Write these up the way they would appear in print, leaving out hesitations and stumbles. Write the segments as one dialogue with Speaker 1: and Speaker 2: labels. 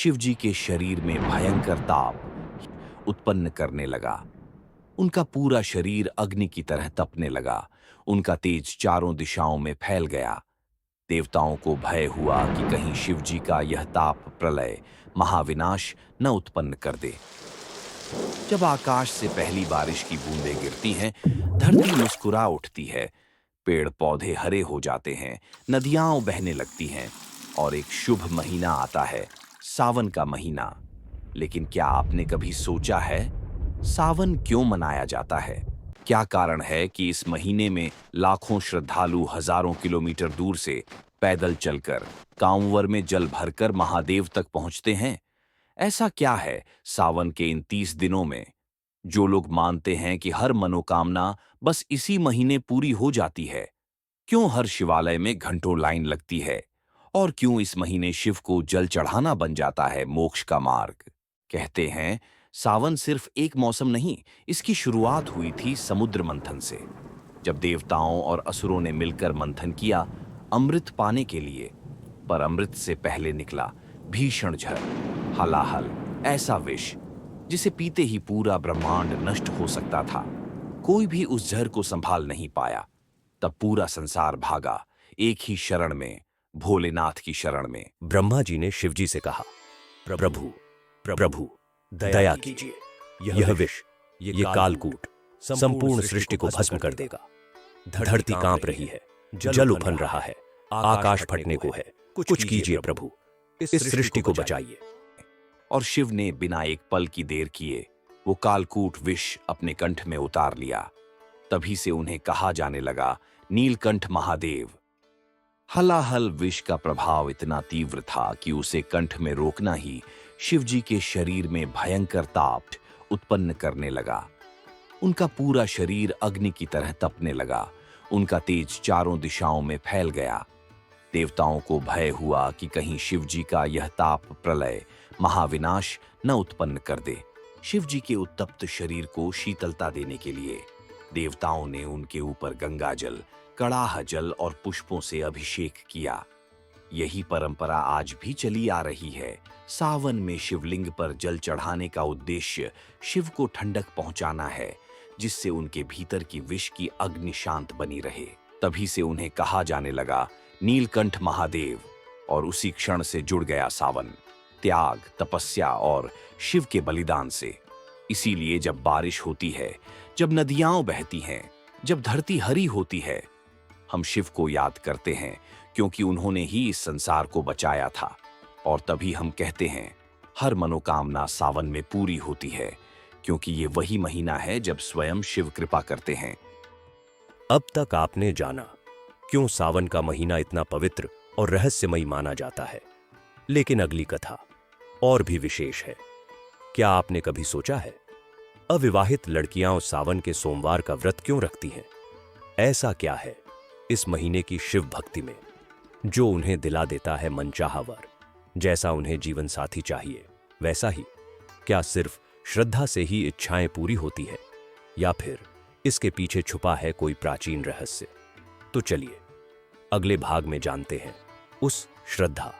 Speaker 1: शिवजी के शरीर में भयंकर ताप उत्पन्न करने लगा। उनका पूरा शरीर अग्नि की तरह तपने लगा। उनका तेज चारों दिशाओं में फैल गया। देवताओं को भय हुआ कि कहीं शिवजी का यह ताप प्रलय महाविनाश न उत्पन्न कर दे। जब आकाश से पहली बारिश की बूंदें गिरती हैं, धरती मुस्कुरा उठती है, पेड़ पौधे हरे हो जाते हैं, नदियां बहने लगती हैं और एक शुभ महीना आता है, सावन का महीना। लेकिन क्या आपने कभी सोचा है, सावन क्यों मनाया जाता है? क्या कारण है कि इस महीने में लाखों श्रद्धालु हजारों किलोमीटर दूर से पैदल चलकर कांवड़ में जल भरकर महादेव तक पहुंचते हैं? ऐसा क्या है सावन के इन 30 दिनों में जो लोग मानते हैं कि हर मनोकामना बस इसी महीने पूरी हो जाती है? क्यों हर शिवालय में घंटों लाइन लगती है? और क्यों इस महीने शिव को जल चढ़ाना बन जाता है मोक्ष का मार्ग? कहते हैं सावन सिर्फ एक मौसम नहीं, इसकी शुरुआत हुई थी समुद्र मंथन से। जब देवताओं और असुरों ने मिलकर मंथन किया अमृत पाने के लिए, पर अमृत से पहले निकला भीषण झर, हलाहल, ऐसा विष जिसे पीते ही पूरा ब्रह्मांड नष्ट हो सकता था। कोई भी उस जहर को संभाल नहीं पाया। तब पूरा संसार भागा एक ही शरण में, भोलेनाथ की शरण में।
Speaker 2: ब्रह्मा जी ने शिवजी से कहा, प्रभु प्रभु दया कीजिए, यह विष, ये कालकूट संपूर्ण सृष्टि को भस्म कर देगा। धरती कांप रही है, जल उफन रहा है, आकाश फटने को है। कुछ कीजिए प्रभु, इस सृष्टि को बचाइए।
Speaker 1: और शिव ने बिना एक पल की देर किए वो कालकूट विष अपने कंठ में उतार लिया। तभी से उन्हें कहा जाने लगा नीलकंठ महादेव। हलाहल विष का प्रभाव इतना तीव्र था कि उसे कंठ में रोकना ही शिवजी के शरीर में भयंकर ताप उत्पन्न करने लगा। उनका पूरा शरीर अग्नि की तरह तपने लगा। उनका तेज चारों दिशाओं में फैल गया। देवताओं को भय हुआ कि कहीं शिवजी का यह ताप प्रलय महाविनाश न उत्पन्न कर दे। शिवजी के उत्तप्त शरीर को शीतलता देने के लिए देवताओं ने उनके ऊपर गंगा जल, कड़ाह जल और पुष्पों से अभिषेक किया। यही परंपरा आज भी चली आ रही है। सावन में शिवलिंग पर जल चढ़ाने का उद्देश्य शिव को ठंडक पहुंचाना है, जिससे उनके भीतर की विष की अग्नि शांत बनी रहे। तभी से उन्हें कहा जाने लगा नीलकंठ महादेव। और उसी क्षण से जुड़ गया सावन, त्याग, तपस्या और शिव के बलिदान से। इसीलिए जब बारिश होती है, जब नदियां बहती हैं, जब धरती हरी होती है, हम शिव को याद करते हैं, क्योंकि उन्होंने ही इस संसार को बचाया था। और तभी हम कहते हैं हर मनोकामना सावन में पूरी होती है, क्योंकि ये वही महीना है जब स्वयं शिव कृपा करते हैं।
Speaker 2: अब तक आपने जाना क्यों सावन का महीना इतना पवित्र और रहस्यमयी माना जाता है। लेकिन अगली कथा और भी विशेष है। क्या आपने कभी सोचा है अविवाहित लड़कियां सावन के सोमवार का व्रत क्यों रखती हैं? ऐसा क्या है इस महीने की शिव भक्ति में जो उन्हें दिला देता है मनचाहा वर? जैसा उन्हें जीवन साथी चाहिए वैसा ही। क्या सिर्फ श्रद्धा से ही इच्छाएं पूरी होती है, या फिर इसके पीछे छुपा है कोई प्राचीन रहस्य? तो चलिए अगले भाग में जानते हैं उस श्रद्धा,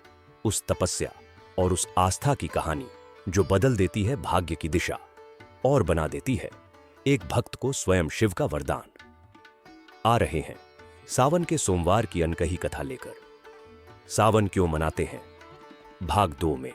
Speaker 2: उस तपस्या और उस आस्था की कहानी जो बदल देती है भाग्य की दिशा और बना देती है एक भक्त को स्वयं शिव का वरदान। आ रहे हैं सावन के सोमवार की अनकही कथा लेकर। सावन क्यों मनाते हैं, भाग 2 में।